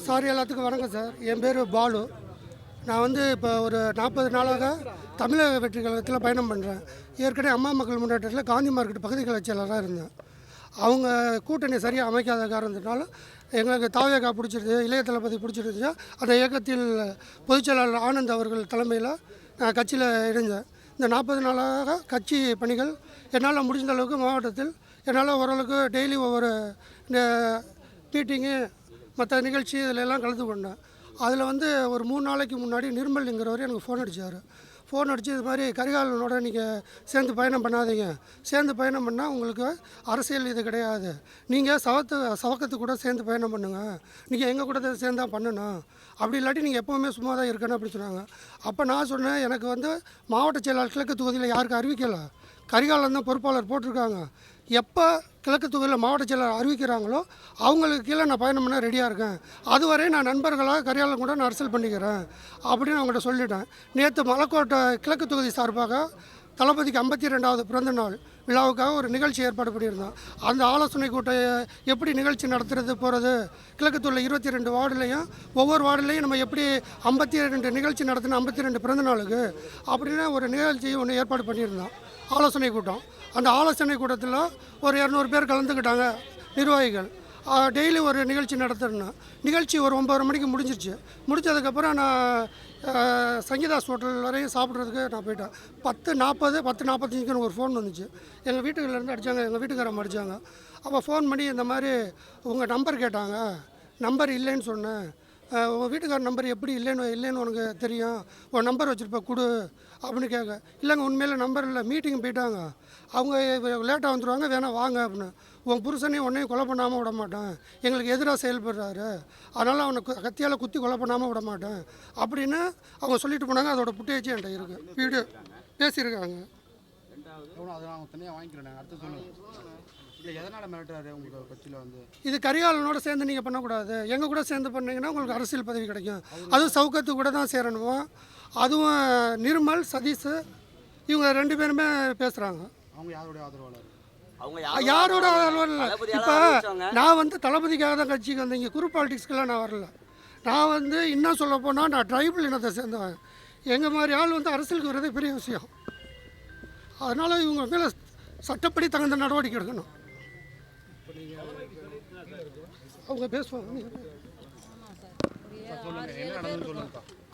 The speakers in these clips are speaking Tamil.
சார் எல்லாத்துக்கும் வணக்கம் சார். என் பேர் பாலு. நான் வந்து இப்போ ஒரு 40 நாளாக தமிழக வெற்றி கழகத்தில் பயணம் பண்ணுறேன். ஏற்கனவே அம்மா மக்கள் முன்னேற்றத்தில் காந்தி மார்க்கெட் பகுதி கழகச் செயலராக இருந்தேன். அவங்க கூட்டணி சரியாக அமைக்காத காரணத்தினால எங்களுக்கு தாவேகா பிடிச்சிருது, இளைய தளபதி பிடிச்சிருந்துச்சா அந்த இயக்கத்தில் பொதுச்செயலாளர் ஆனந்த் அவர்கள் தலைமையில் நான் கட்சியில் இணைஞ்சேன். இந்த 40 நாளாக கட்சி பணிகள் என்னால் முடிந்த அளவுக்கு மாவட்டத்தில் என்னால் ஓரளவுக்கு டெய்லி ஒவ்வொரு மீட்டிங்கு மற்ற நிகழ்ச்சி இதில் எல்லாம் கலந்து கொண்டேன். அதில் வந்து ஒரு 3 நாளைக்கு முன்னாடி நிர்மல்ங்கிறவர் எனக்கு ஃபோன் அடித்தார். ஃபோன் அடித்து இது மாதிரி கரிகாலனோட நீங்கள் சேர்ந்து பயணம் பண்ணாதீங்க, சேர்ந்து பயணம் பண்ணால் உங்களுக்கு அரசியல் இது கிடையாது, நீங்கள் சவக்கத்து கூட சேர்ந்து பயணம் பண்ணுங்கள், நீங்கள் எங்கள் கூட சேர்ந்து தான் பண்ணணும், அப்படி இல்லாட்டி நீங்கள் எப்போவுமே சும்மா தான் இருக்கணும் அப்படின்னு சொன்னாங்க. அப்போ நான் சொன்னேன், எனக்கு வந்து மாவட்ட செயலாளர் கிழக்கு தொகுதியில் யாருக்கும் அறிவிக்கலை, கரிகாலன் தான் பொறுப்பாளர் போட்டிருக்காங்க. எப்போ கிழக்கு தொகுதியில் மாவட்ட செயலர் அறிவிக்கிறாங்களோ அவங்களுக்கு கீழே நான் பயணம் பண்ண ரெடியாக இருக்கேன், அதுவரை நான் நண்பர்களாக கரிகாலன் கூட நான் அரசியல் பண்ணிக்கிறேன் அப்படின்னு அவங்கள்ட்ட சொல்லிட்டேன். நேற்று மலைக்கோட்டை கிழக்கு தொகுதி சார்பாக தளபதிக்கு 52வது பிறந்த நாள் விழாவுக்காக ஒரு நிகழ்ச்சி ஏற்பாடு பண்ணியிருந்தோம். அந்த ஆலோசனை கூட்டம் எப்படி நிகழ்ச்சி நடத்துறது போகிறது, கிழக்கு தொகுதியில் 22 வார்டுலையும் ஒவ்வொரு வார்டுலையும் நம்ம எப்படி 52 நிகழ்ச்சி நடத்தின 52 பிறந்த நாளுக்கு அப்படின்னு ஒரு நிகழ்ச்சி ஒன்று ஏற்பாடு பண்ணியிருந்தோம், ஆலோசனை கூட்டம். அந்த ஆலோசனை கூட்டத்தில் ஒரு 200 பேர் கலந்துக்கிட்டாங்க நிர்வாகிகள். டெய்லி ஒரு நிகழ்ச்சி நடத்துறேன். நிகழ்ச்சி ஒரு 9:30 மணிக்கு முடிஞ்சிருச்சு. முடித்ததுக்கப்புறம் நான் சங்கீதாஸ் ஹோட்டல் வரையும் சாப்பிட்றதுக்கு நான் போயிட்டேன். 10:40 10:45க்கு ஒரு ஃபோன் வந்துச்சு. எங்கள் வீட்டுலேருந்து அடித்தாங்க, எங்கள் வீட்டுக்காரம்மா அடித்தாங்க. அப்போ ஃபோன் பண்ணி இந்த மாதிரி உங்கள் நம்பர் கேட்டாங்க, நம்பர் இல்லைன்னு சொன்னேன். உங்கள் வீட்டுக்கார நம்பர் எப்படி இல்லைன்னு உனக்கு தெரியும், உன் நம்பர் வச்சுருப்ப கொடு அப்படின்னு கேட்க. இல்லைங்க உண்மையில் நம்பர் இல்லை, மீட்டிங் போயிட்டாங்க, அவங்க லேட்டாக வந்துடுவாங்க, வேணால் வாங்க அப்படின்னு. உன் புருஷனையும் உன்னையும் கொலை பண்ணாமல் விட மாட்டேன், எங்களுக்கு எதிராக செயல்படுறாரு, அதனால் அவனை கத்தியால் குத்தி கொலை பண்ணாமல் விட மாட்டேன் அப்படின்னு அவங்க சொல்லிட்டு போனாங்க. அதோட புட்டேஜ் என்கிட்ட இருக்குது, வீடியோ பேசியிருக்காங்க. இது கரிகாலனோட சேர்ந்து நீங்கள் பண்ணக்கூடாது, எங்கள் கூட சேர்ந்து பண்ணிங்கன்னா உங்களுக்கு அரசியல் பதவி கிடைக்கும், அதுவும் சவுக்கத்து கூட தான் சேரணும். அதுவும் நிர்மல் சதீஷ் இவங்க 2 பேருமே பேசுகிறாங்க. அவங்க யாரோட ஆதரவாளர் இல்லை. இப்போ நான் வந்து தளபதிக்காக தான் கட்சிக்கு வந்தேன், இங்கே குரூப் பாலிட்டிக்ஸ்க்கெல்லாம் நான் வரல. நான் வந்து இன்னும் சொல்ல போனால் நான் ட்ரைபல் இனத்தை சேர்ந்தவன். எங்கள் மாதிரி ஆள் வந்து அரசியலுக்கு வரதே பெரிய விஷயம். அதனால் இவங்க மேலே சட்டப்படி தகுந்த நடவடிக்கை எடுக்கணும். அவங்க பேசுவாங்க.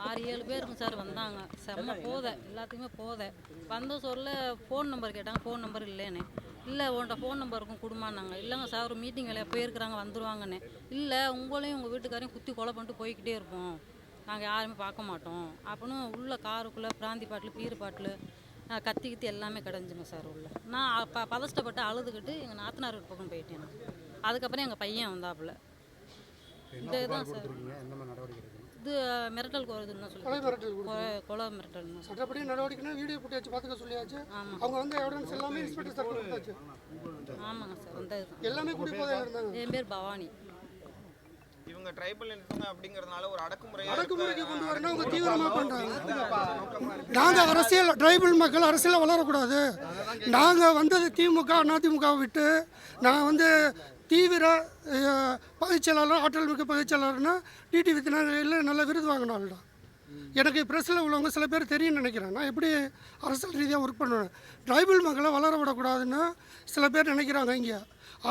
6-7 பேருங்க சார் வந்தாங்க. செம்ம போதை, எல்லாத்துக்குமே போதை. வந்த சொல்ல ஃபோன் நம்பர் கேட்டாங்க, ஃபோன் நம்பர் இல்லைன்னு. இல்லை உன்கிட்ட ஃபோன் நம்பர் இருக்கும் கொடுமான்னாங்க. இல்லைங்க சார் ஒரு மீட்டிங் வேலையை போயிருக்கிறாங்க வந்துடுவாங்கன்னு. இல்லை உங்களையும் உங்கள் வீட்டுக்காரையும் குத்தி கொலை பண்ணிட்டு போய்கிட்டே இருப்போம், நாங்கள் யாருமே பார்க்க மாட்டோம் அப்படின்னு உள்ள காருக்குள்ளே பிராந்தி பாட்டில் பீர் பாட்டில் கத்தி எல்லாமே கிடஞ்சுங்க சார் உள்ள. நான் பதஷ்டப்பட்டு அழுதுகிட்டு எங்கள் நாத்தனார் வீட்டு பக்கம் போயிட்டேன். அதுக்கப்புறம் எங்கள் பையன் வந்தாப்புல. இதுதான் சார் இது மிரட்டல் கோருதுன்னு தான் சொல்லி கொலை மிரட்டல் சட்டப்படி நடவடிக்கைனா வீடியோ போட்டு பார்த்துக்க சொல்லியாச்சு. அவங்க வந்து எவிடன்ஸ் எல்லாமே இன்ஸ்பெக்டர் சார் கொடுத்தாச்சு. ஆமாங்க சார் வந்தது எல்லாமே கூட்டி போதே இருந்தாங்க. என் பேர் பவானி. இவங்க ட்ரைபல் இனத்தவங்க அப்படிங்கிறதுனால ஒரு அடக்குமுறைக்கு கொண்டு வரணும் அவங்க தீவிரமாக பண்ணுறாங்க. நாங்கள் அரசியல் ட்ரைபல் மக்கள் அரசியலில் வளரக்கூடாது. நாங்கள் வந்தது திமுக அதிமுகவை விட்டு நான் வந்து தீவிர பகுதிச்செயலாளர், ஆற்றல் மிக்க பகுதிச்செயலாளர்னா டிடி வித்தினாரில் நல்ல விருது வாங்கினால்டா. எனக்கு ப்ரெஸ்ஸில் உள்ளவங்க சில பேர் தெரியும்னு நினைக்கிறேன். நான் எப்படி அரசியல் ரீதியாக ஒர்க் பண்ணுவேன், ட்ரைபல் மக்களை வளர விடக்கூடாதுன்னு சில பேர் நினைக்கிறாங்க இங்கே.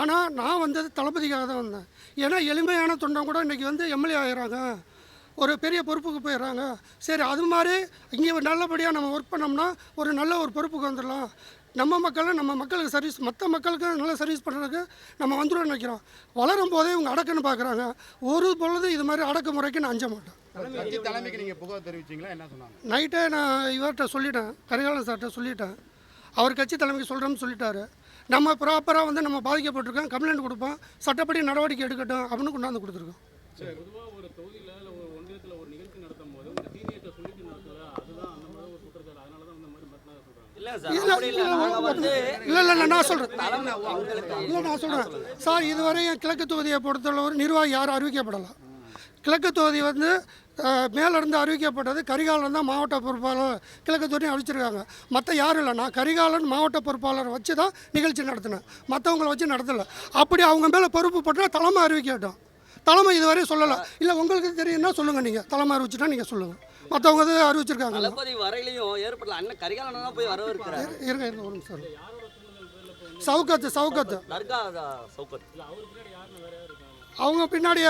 ஆனால் நான் வந்தது தளபதிக்காக தான் வந்தேன். ஏன்னா எளிமையான தொண்டம் கூட இன்றைக்கி வந்து எம்எல்ஏ ஆகிறாங்க, ஒரு பெரிய பொறுப்புக்கு போயிடுறாங்க. சரி அது மாதிரி இங்கே நல்லபடியாக நம்ம ஒர்க் பண்ணோம்னா ஒரு நல்ல ஒரு பொறுப்புக்கு வந்துடலாம். நம்ம மக்களுக்கு சர்வீஸ், மற்ற மக்களுக்கு நல்ல சர்வீஸ் பண்ணுறதுக்கு நம்ம வந்துடும் நினைக்கிறோம். வளரும் போதே இவங்க அடக்குன்னு பார்க்குறாங்க. ஒரு பொழுது இது மாதிரி அடக்குமுறைக்கு நான் அஞ்ச மாட்டேன். நைட்டே நான் இவர்கிட்ட சொல்லிட்டேன், கரிகாலன் சார்கிட்ட சொல்லிட்டேன். அவர் கட்சி தலைமைக்கு சொல்கிறோம்னு சொல்லிட்டாரு. நம்ம ப்ராப்பராக வந்து நம்ம பாதிக்கப்பட்டிருக்கோம், கம்ப்ளைண்ட் கொடுப்போம், சட்டப்படி நடவடிக்கை எடுக்கட்டும் அப்படின்னு கொண்டாந்து கொடுத்துருக்கோம். இல்லை நான் சொல்கிறேன் சார், இதுவரையும் கிழக்கு தொகுதியை பொறுத்தவரை ஒரு நிர்வாகி யாரும் அறிவிக்கப்படலாம். கிழக்கு தொகுதி வந்து மேலேருந்து அறிவிக்கப்பட்டது கரிகாலன் தான் மாவட்ட பொறுப்பாளர், கிழக்கு தொகுதியும் அறிவிச்சிருக்காங்க. மற்ற யாரும் இல்லை, நான் கரிகாலன் மாவட்ட பொறுப்பாளரை வச்சு தான் நிகழ்ச்சி நடத்தினேன், மற்றவங்களை வச்சு நடத்தலை. அப்படி அவங்க மேலே பொறுப்பு போட்டால் தலைமை அறிவிக்கட்டும். தலைமை இதுவரை சொல்லலை. இல்லை உங்களுக்கு தெரியும்னா சொல்லுங்கள், நீங்கள் தலைமை அறிவிச்சுட்டா நீங்கள் சொல்லுங்கள். மற்றவங்க இது அறிவிச்சிருக்காங்க. தளபதி வரையிலையும் ஏற்படல. அண்ணன் கரிகாலன் தான் போய் வரவேற்கிறார். இருங்க இருங்க ஒரு நிமிஷம். சவுக்கத்து தர்கா சவுக்கத். அவங்க பின்னாடி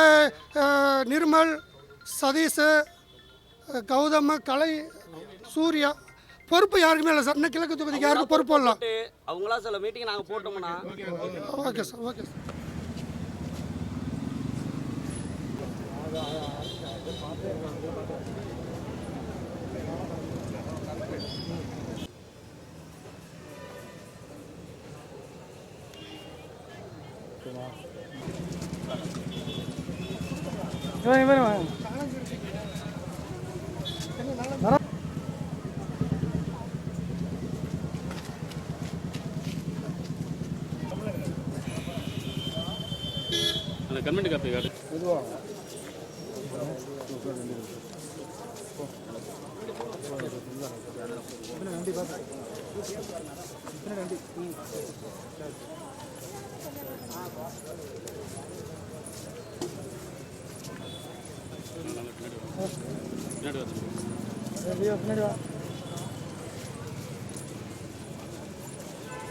நிர்மல், சதீஷ், கௌதம, கலை, சூர்யா பொறுப்பு யாருக்குமே இல்லை சார். இன்னும் கிழக்கு தொகுதிக்கு யாருக்கும் பொறுப்பு இல்லை. அவங்களா சில மீட்டிங் நாங்கள் போட்டோம்னா ஓகே சார், ஓகே சார். அந்த கமெண்ட் காப்பி கார்டு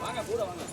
வாங்க கூட வாங்க.